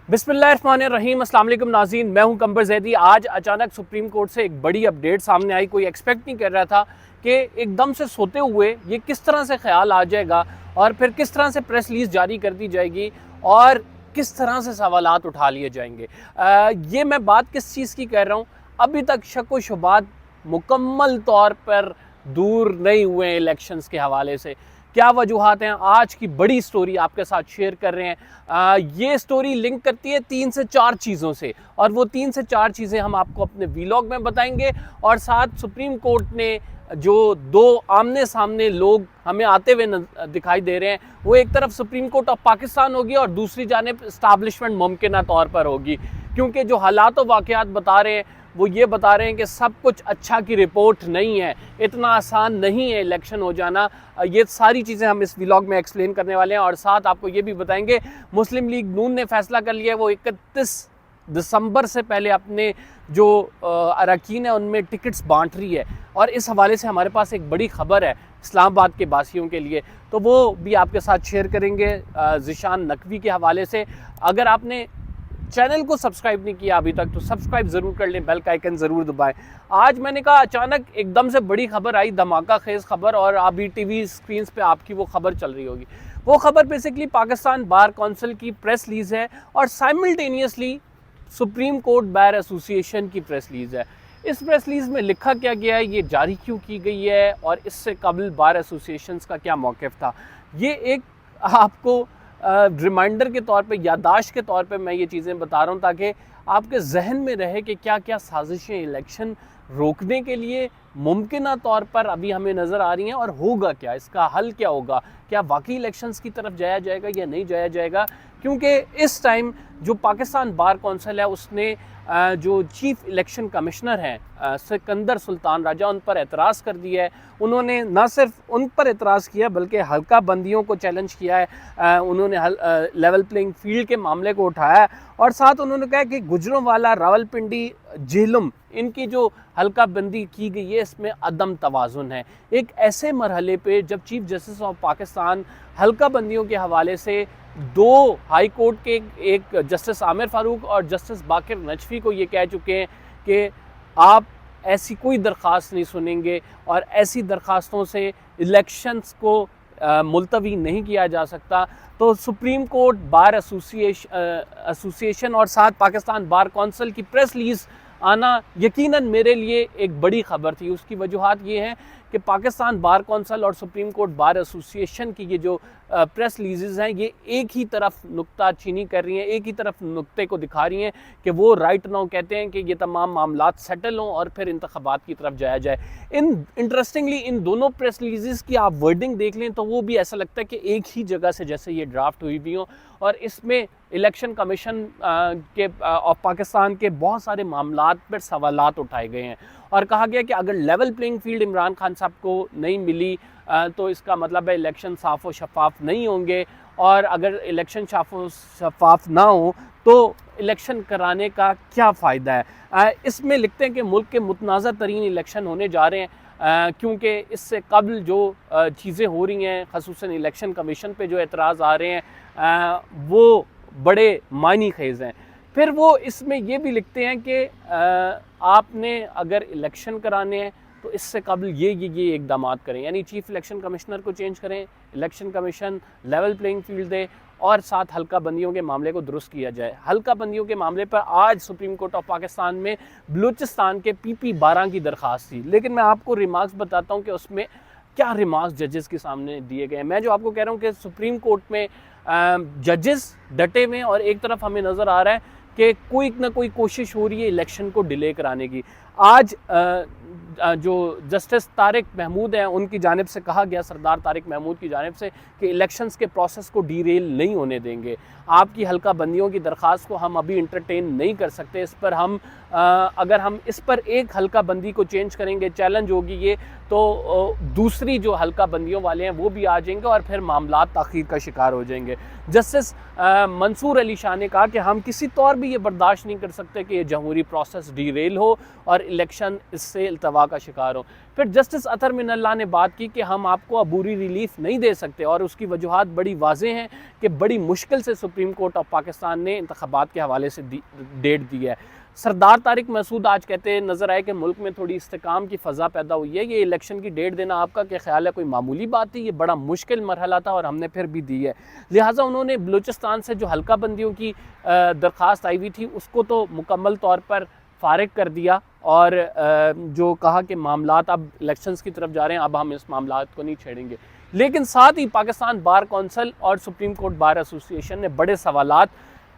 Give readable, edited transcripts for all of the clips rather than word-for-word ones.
बिस्मिल्लाहिर्रहमानिर्रहीम, अस्सलाम वालेकुम नाज़रीन। मैं हूं कंबर जैदी। आज अचानक सुप्रीम कोर्ट से एक बड़ी अपडेट सामने आई। कोई एक्सपेक्ट नहीं कर रहा था कि एकदम से सोते हुए ये किस तरह से ख्याल आ जाएगा और फिर किस तरह से प्रेस रिलीज जारी कर दी जाएगी और किस तरह से सवालात उठा लिए जाएंगे। ये मैं बात किस चीज़ की कर रहा हूँ, अभी तक शक व शुबात मुकम्मल तौर पर दूर नहीं हुए हैं इलेक्शंस के हवाले से। क्या वजूहात हैं, आज की बड़ी स्टोरी आपके साथ शेयर कर रहे हैं। ये स्टोरी लिंक करती है 3 से 4 चीज़ों से, और वो 3 से 4 चीज़ें हम आपको अपने वीलॉग में बताएंगे। और साथ सुप्रीम कोर्ट ने जो 2 आमने सामने लोग हमें आते हुए दिखाई दे रहे हैं, वो एक तरफ सुप्रीम कोर्ट ऑफ पाकिस्तान होगी और दूसरी जानिब इस्टाब्लिशमेंट मुमकिन तौर पर होगी। क्योंकि जो हालात व वाक़यात बता रहे हैं वो ये बता रहे हैं कि सब कुछ अच्छा की रिपोर्ट नहीं है, इतना आसान नहीं है इलेक्शन हो जाना। ये सारी चीज़ें हम इस व्लॉग में एक्सप्लेन करने वाले हैं। और साथ आपको ये भी बताएंगे मुस्लिम लीग नून ने फैसला कर लिया है वो 31 दिसंबर से पहले अपने जो अरकान है उनमें टिकट्स बांट रही है। और इस हवाले से हमारे पास एक बड़ी खबर है इस्लामाबाद के बासियों के लिए, तो वो भी आपके साथ शेयर करेंगे ज़िशान नकवी के हवाले से। अगर आपने चैनल को सब्सक्राइब नहीं किया अभी तक तो सब्सक्राइब ज़रूर कर लें, बेल का आइकन ज़रूर दबाएं। आज मैंने कहा अचानक एकदम से बड़ी खबर आई, धमाका खेज़ खबर, और अभी टीवी स्क्रीन्स पे आपकी वो खबर चल रही होगी। वो खबर बेसिकली पाकिस्तान बार काउंसिल की प्रेस रिलीज़ है और simultaneously supreme court bar association की प्रेस रिलीज़ है। इस प्रेस रिलीज़ में लिखा क्या गया है, ये जारी क्यों की गई है और इससे कबल बार एसोसिएशंस का क्या मौक़िफ़ था, ये एक आपको रिमाइंडर के तौर पे, यादाश्त के तौर पे मैं ये चीज़ें बता रहा हूँ ताकि आपके जहन में रहे कि क्या क्या साजिशें इलेक्शन रोकने के लिए मुमकिन तौर पर अभी हमें नज़र आ रही हैं और होगा क्या, इसका हल क्या होगा, क्या वाकई इलेक्शंस की तरफ जाया जाएगा या नहीं जाया जाएगा। क्योंकि इस टाइम जो पाकिस्तान बार कौंसिल है उसने जो चीफ इलेक्शन कमिश्नर हैं सिकंदर सुल्तान राजा, उन पर एतराज़ कर दिया है। उन्होंने न सिर्फ उन पर एतराज़ किया बल्कि हल्का बंदियों को चैलेंज किया है। उन्होंने लेवल प्लेइंग फील्ड के मामले को उठाया है और साथ उन्होंने कहा कि गुजरांवाला, रावलपिंडी, झेलम, इनकी जो हल्का बंदी की गई है इसमें अदम तवाज़ुन है। एक ऐसे मरहले पे जब चीफ जस्टिस ऑफ पाकिस्तान हल्का बंदियों के हवाले से 2 हाई कोर्ट के, एक जस्टिस आमिर फ़ारूक और जस्टिस बाकिर नजफ़ी को ये कह चुके हैं कि आप ऐसी कोई दरख्वास्त नहीं सुनेंगे और ऐसी दरख्वास्तों से इलेक्शंस को मुलतवी नहीं किया जा सकता, तो सुप्रीम कोर्ट बार एसोसिएशन और साथ पाकिस्तान बार काउंसिल की प्रेस रिलीज़ आना यकीनन मेरे लिए एक बड़ी ख़बर थी। उसकी वजूहात ये हैं कि पाकिस्तान बार काउंसिल और सुप्रीम कोर्ट बार एसोसिएशन की ये जो प्रेस रिलीज़ हैं ये एक ही तरफ नुक्ता चीनी कर रही हैं, एक ही तरफ नुक्ते को दिखा रही हैं कि वो राइट नाउ कहते हैं कि ये तमाम मामलात सेटल हों और फिर इंतखाबात की तरफ जाया जाए। इंटरेस्टिंगली इन दोनों प्रेस रिलीज़ की आप वर्डिंग देख लें तो वो भी ऐसा लगता है कि एक ही जगह से जैसे ये ड्राफ्ट हुई भी हों और इसमें इलेक्शन कमीशन के ऑफ पाकिस्तान के बहुत सारे मामलात पर सवालात उठाए गए हैं और कहा गया कि अगर level playing field Imran Khan साहब को नहीं मिली तो इसका मतलब है इलेक्शन साफ़ व शफाफ नहीं होंगे, और अगर इलेक्शन साफ़ व शफाफ ना हो तो इलेक्शन कराने का क्या फ़ायदा है। इसमें लिखते हैं कि मुल्क के मुतनाज़ा तरीन इलेक्शन होने जा रहे हैं क्योंकि इससे कबल जो चीज़ें हो रही हैं, ख़ुसूसन इलेक्शन कमीशन पे जो एतराज़ आ रहे हैं वो बड़े मायनी खेज़ हैं। फिर वो इसमें ये भी लिखते हैं कि आपने अगर इलेक्शन कराने हैं तो इससे कबल ये इकदाम करें, यानी चीफ इलेक्शन कमिश्नर को चेंज करें, election commission level playing field दे और साथ हल्का बंदियों के मामले को दुरुस्त किया जाए। हल्का बंदियों के मामले पर आज सुप्रीम कोर्ट ऑफ पाकिस्तान में बलूचिस्तान के PP12 की दरख्वास्त थी, लेकिन मैं आपको रिमार्क्स बताता हूँ कि उसमें क्या रिमार्क्स जजेस के सामने दिए गए हैं। मैं जो आपको कह रहा हूँ कि सुप्रीम कोर्ट में जजेस डटे हुए और एक तरफ हमें नज़र आ रहा है कि कोई ना कोई कोशिश हो रही है इलेक्शन को डिले कराने की। आज जो जस्टिस तारिक महमूद हैं उनकी जानिब से कहा गया, सरदार तारिक महमूद की जानिब से, कि इलेक्शंस के प्रोसेस को डीरेल नहीं होने देंगे। आपकी हल्का बंदियों की दरख्वास्त को हम अभी इंटरटेन नहीं कर सकते। इस पर हम अगर हम इस पर एक हल्का बंदी को चेंज करेंगे, चैलेंज होगी ये, तो दूसरी जो हल्का बंदियों वाले हैं वो भी आ जाएंगे और फिर मामला ताख़ीर का शिकार हो जाएंगे। जस्टिस मंसूर अली शाह ने कहा कि हम किसी तौर भी ये बर्दाश्त नहीं कर सकते कि ये जमहूरी प्रोसेस डीरेल हो और इलेक्शन इससे अल्तवा का शिकार हों। फिर जस्टिस अतर मिनल्ला ने बात की कि हम आपको अबूरी रिलीफ नहीं दे सकते, और उसकी वजूहात बड़ी वाज़ेह हैं कि बड़ी मुश्किल से सुप्रीम कोर्ट ऑफ पाकिस्तान ने इंतखाबात के हवाले से डेट दी है। सरदार तारिक मसूद आज कहते नज़र आए कि मुल्क में थोड़ी इस्तेकाम की फ़ज़ा पैदा हुई है। ये इलेक्शन की डेट देना आपका क्या ख्याल है, कोई मामूली बात थी? ये बड़ा मुश्किल मरहला था और हमने फिर भी दी है। लिहाजा उन्होंने बलूचिस्तान से जो हल्का बंदियों की दरख्वास्त आई हुई थी उसको तो मुकम्मल तौर पर फ़ारिग कर दिया, और जो कहा कि मामलात अब इलेक्शंस की तरफ जा रहे हैं, अब हम इस मामलात को नहीं छेड़ेंगे। लेकिन साथ ही पाकिस्तान बार कौंसिल और सुप्रीम कोर्ट बार एसोसिएशन ने बड़े सवालात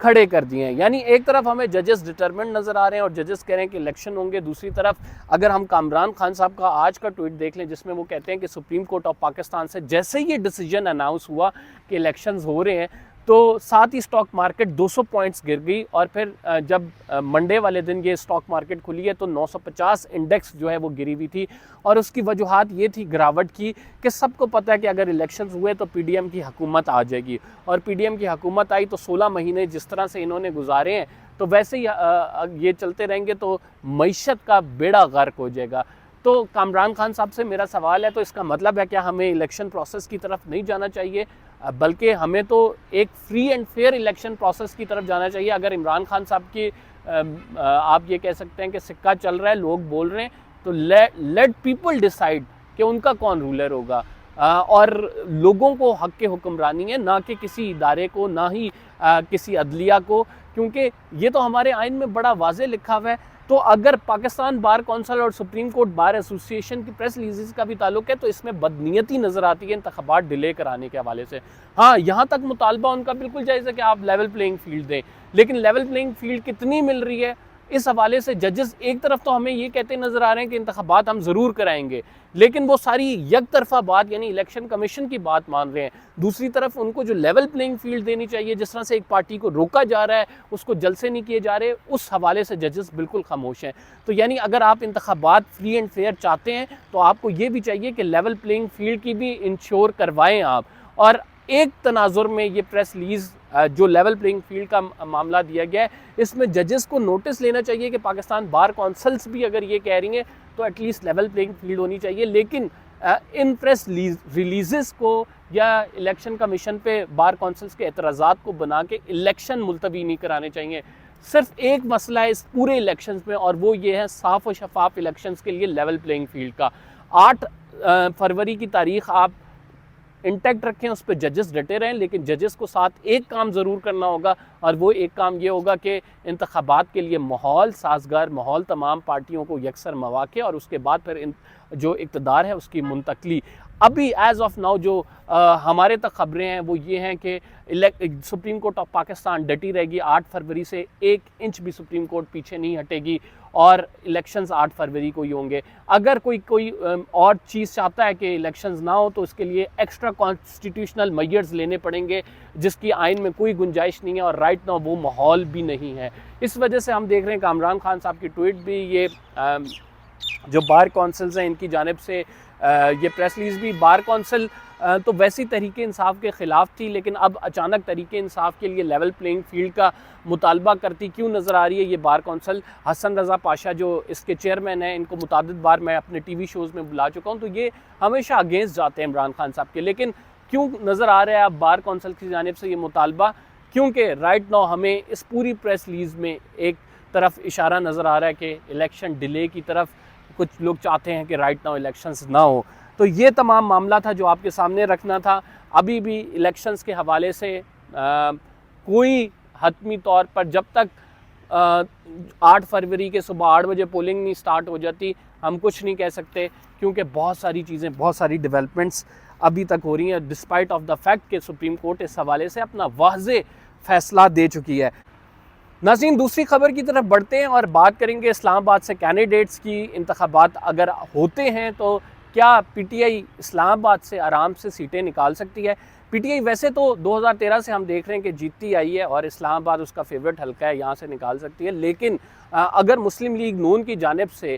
खड़े कर दिए हैं। यानी एक तरफ हमें जजेस डिटरमिन्ड नज़र आ रहे हैं और जजेस कह रहे हैं कि इलेक्शन होंगे, दूसरी तरफ अगर हम कामरान खान साहब का आज का ट्वीट देख लें जिसमें वो कहते हैं कि सुप्रीम कोर्ट ऑफ पाकिस्तान से जैसे ही ये डिसीजन अनाउंस हुआ कि इलेक्शंस हो रहे हैं तो साथ ही स्टॉक मार्केट 200 पॉइंट्स गिर गई, और फिर जब मंडे वाले दिन ये स्टॉक मार्केट खुली है तो 950 इंडेक्स जो है वो गिरी हुई थी। और उसकी वजूहात ये थी गिरावट की कि सबको पता है कि अगर इलेक्शंस हुए तो पीडीएम की हुकूमत आ जाएगी, और पीडीएम की हुकूमत आई तो 16 महीने जिस तरह से इन्होंने गुजारे हैं तो वैसे ही ये चलते रहेंगे तो मईशत का बेड़ा गर्क हो जाएगा। तो कामरान खान साहब से मेरा सवाल है, तो इसका मतलब है क्या हमें इलेक्शन प्रोसेस की तरफ नहीं जाना चाहिए, बल्कि हमें तो एक free and fair election process की तरफ जाना चाहिए? अगर इमरान खान साहब की आप ये कह सकते हैं कि सिक्का चल रहा है, लोग बोल रहे हैं, तो लेट पीपल डिसाइड कि उनका कौन रूलर होगा, और लोगों को हक के हुक्मरानी है, ना कि किसी इदारे को, ना ही किसी अदलिया को, क्योंकि ये तो हमारे आइन में बड़ा वाज़े लिखा हुआ है। तो अगर पाकिस्तान बार कौंसिल और सुप्रीम कोर्ट बार एसोसिएशन की प्रेस रिलीज का भी ताल्लुक है तो इसमें बदनीयती नज़र आती है इंतखाबात डिले कराने के हवाले से। हाँ, यहाँ तक मुतालबा उनका बिल्कुल जायज़ है कि आप लेवल प्लेइंग फील्ड दें, लेकिन लेवल प्लेइंग फील्ड कितनी मिल रही है इस हवाले से जजेस एक तरफ तो हमें ये कहते नज़र आ रहे हैं कि इंतखाबात हम ज़रूर कराएंगे, लेकिन वो सारी एक तरफा बात यानी इलेक्शन कमीशन की बात मान रहे हैं। दूसरी तरफ उनको जो लेवल प्लेइंग फील्ड देनी चाहिए, जिस तरह से एक पार्टी को रोका जा रहा है, उसको जलसे नहीं किए जा रहे, उस हवाले से जजेस बिल्कुल खामोश हैं। तो यानी अगर आप इंतखाबात फ्री एंड फेयर चाहते हैं तो आपको ये भी चाहिए कि लेवल प्लेइंग फील्ड की भी इंश्योर करवाएं आप। और एक तनाजुर में ये प्रेस रिलीज जो लेवल प्लेइंग फील्ड का मामला दिया गया है, इसमें जजेस को नोटिस लेना चाहिए कि पाकिस्तान बार कौंसिल्स भी अगर ये कह रही हैं तो एटलीस्ट लेवल प्लेइंग फील्ड होनी चाहिए। लेकिन इन प्रेस रिलीज़ को या इलेक्शन कमीशन पे बार कौंसिल्स के एतराज़ात को बना के इलेक्शन मुलतवी नहीं कराने चाहिए। सिर्फ एक मसला है इस पूरे इलेक्शंस में, और वो ये है साफ़ और शफाफ इलेक्शंस के लिए लेवल प्लेइंग फील्ड का। 8 फरवरी की तारीख आप इंटैक्ट रखें, उस पर जजेस डटे रहें, लेकिन जजेस को साथ एक काम ज़रूर करना होगा, और वो एक काम ये होगा कि इंतखाबात के लिए माहौल साजगार माहौल, तमाम पार्टियों को यकसर मौक़े, और उसके बाद फिर जो इक़्तिदार है उसकी मुंतकली। अभी एज़ ऑफ नाउ जो हमारे तक ख़बरें हैं वो ये हैं कि सुप्रीम कोर्ट ऑफ पाकिस्तान डटी रहेगी, 8 फरवरी से 1 इंच भी सुप्रीम कोर्ट पीछे नहीं हटेगी, और इलेक्शंस 8 फरवरी को ही होंगे। अगर कोई और चीज़ चाहता है कि इलेक्शंस ना हो तो उसके लिए एक्स्ट्रा कॉन्स्टिट्यूशनल मेजर्स लेने पड़ेंगे, जिसकी आइन में कोई गुंजाइश नहीं है, और राइट नाउ वो माहौल भी नहीं है। इस वजह से हम देख रहे हैं कि इमरान खान साहब की ट्वीट भी, ये जो बार कौंसिल्स हैं इनकी जानिब से ये प्रेस रिलीज भी, बार कौंसिल तो वैसी तहरीक इंसाफ के ख़िलाफ़ थी, लेकिन अब अचानक तहरीक इंसाफ के लिए लेवल प्लेइंग फील्ड का मुतालबा करती क्यों नज़र आ रही है ये बार कौंसिल? हसन रज़ा पाशा जो इसके चेयरमैन हैं, इनको मुतादिद बार मैं अपने टीवी शोज़ में बुला चुका हूँ, तो ये हमेशा अगेंस्ट जाते हैं इमरान खान साहब के। लेकिन क्यों नज़र आ रहा है अब बार कौंसिल की जानिब से ये मुतालबा? क्योंकि राइट नाउ हमें इस पूरी प्रेस रिलीज़ में एक तरफ इशारा नज़र आ रहा है कि इलेक्शन डिले की तरफ, कुछ लोग चाहते हैं कि राइट नाउ इलेक्शंस ना हो। तो ये तमाम मामला था जो आपके सामने रखना था। अभी भी इलेक्शंस के हवाले से कोई हतमी तौर पर जब तक 8 फरवरी के सुबह 8 बजे पोलिंग नहीं स्टार्ट हो जाती हम कुछ नहीं कह सकते, क्योंकि बहुत सारी चीज़ें, बहुत सारी डेवलपमेंट्स अभी तक हो रही हैं, डिस्पाइट ऑफ द फैक्ट कि सुप्रीम कोर्ट इस हवाले से अपना वाज़े फैसला दे चुकी है। नाज़रीन, दूसरी खबर की तरफ बढ़ते हैं और बात करेंगे इस्लामाबाद से कैंडिडेट्स की। इंतखाबात अगर होते हैं तो क्या पीटीआई इस्लामाबाद से आराम से सीटें निकाल सकती है? पीटीआई वैसे तो 2013 से हम देख रहे हैं कि जीतती आई है और इस्लामाबाद उसका फेवरेट हल्का है, यहाँ से निकाल सकती है। लेकिन अगर मुस्लिम लीग नून की जानिब से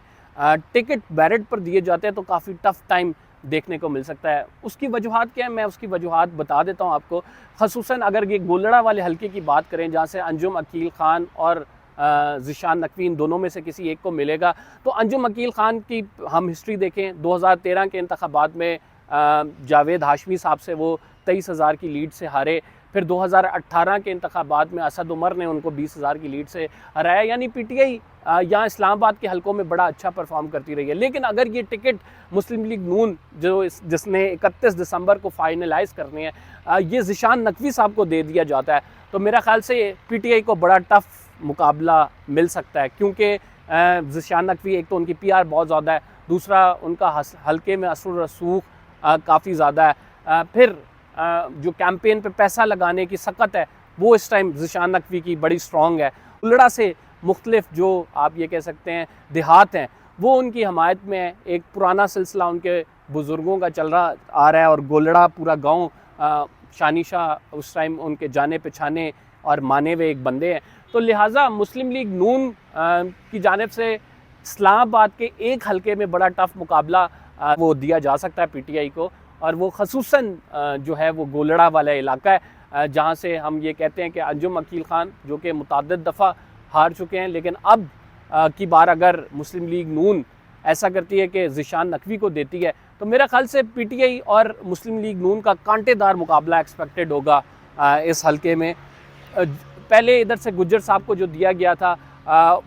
टिकट बैलेट पर दिए जाते हैं तो काफ़ी टफ टाइम देखने को मिल सकता है। उसकी वजूहात क्या है, मैं उसकी वजूहात बता देता हूँ आपको। ख़ुसूसन अगर ये गोलड़ा वाले हल्के की बात करें, जहाँ से अंजुम अकील ख़ान और ज़िशान नकवी, इन दोनों में से किसी एक को मिलेगा। तो अंजुम अकील ख़ान की हम हिस्ट्री देखें, 2013 के इंतखाबात में जावेद हाशमी साहब से वो 23,000 की लीड से हारे। फिर 2018 के इंतखाबात में असद उमर ने उनको 20,000 की लीड से हराया। यानी पीटीआई यहाँ इस्लामाबाद के हलकों में बड़ा अच्छा परफॉर्म करती रही है। लेकिन अगर ये टिकट मुस्लिम लीग नून जिसने 31 दिसंबर को फाइनलाइज करनी है, ये ज़िशान नकवी साहब को दे दिया जाता है, तो मेरा ख्याल से पीटीआई को बड़ा टफ मुकाबला मिल सकता है। क्योंकि ज़िशान नकवी, एक तो उनकी पीआर बहुत ज़्यादा है, दूसरा उनका हल्के में असर रसूख काफ़ी ज़्यादा है, फिर जो कैंपेन पे पैसा लगाने की सकत है वो इस टाइम ज़िशान नकवी की बड़ी स्ट्रॉन्ग है। उलड़ा से मुख्तलिफ जो आप ये कह सकते हैं देहात हैं, वो उनकी हमायत में है। एक पुराना सिलसिला उनके बुज़ुर्गों का चल रहा आ रहा है, और गोलड़ा पूरा गांव शानी शाह उस टाइम उनके जाने पहचाने और माने हुए एक बंदे हैं। तो लिहाजा मुस्लिम लीग नून की जानिब से इस्लामाबाद के एक हलके में बड़ा टफ मुकाबला वो दिया जा सकता है पीटीआई को, और वो खसूसन जो है वो गोलड़ा वाला इलाका है, जहाँ से हम ये कहते हैं कि अंजुम अकील ख़ान जो कि मुतअद्दिद दफ़ा हार चुके हैं, लेकिन अब की बार अगर मुस्लिम लीग नून ऐसा करती है कि ज़िशान नकवी को देती है, तो मेरा ख्याल से पीटीआई और मुस्लिम लीग नून का कांटेदार मुकाबला एक्सपेक्टेड होगा इस हलके में। पहले इधर से गुज्जर साहब को जो दिया गया था,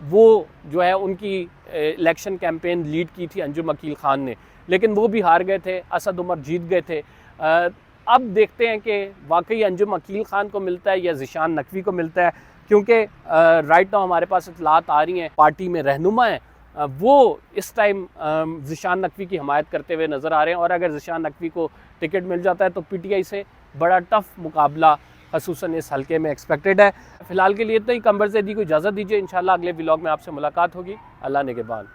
वो जो है उनकी इलेक्शन कैंपेन लीड की थी अंजुम अकील ख़ान ने, लेकिन वो भी हार गए थे, असद उमर जीत गए थे। अब देखते हैं कि वाकई अंजुम अकील ख़ान को मिलता है या ज़िशान नकवी को मिलता है, क्योंकि राइट नाउ हमारे पास इत्तलात आ रही हैं पार्टी में रहनुमा हैं, वो इस टाइम ज़िशान नकवी की हमायत करते हुए नज़र आ रहे हैं। और अगर ज़िशान नकवी को टिकट मिल जाता है तो पीटीआई से बड़ा टफ मुकाबला खसूसन इस हलके में एक्सपेक्टेड है। फ़िलहाल के लिए तो ही कंबर ज़ैदी को इजाज़त दीजिए, इंशाल्लाह अगले व्लॉग में आपसे मुलाकात होगी। अल्लाह निगहबान।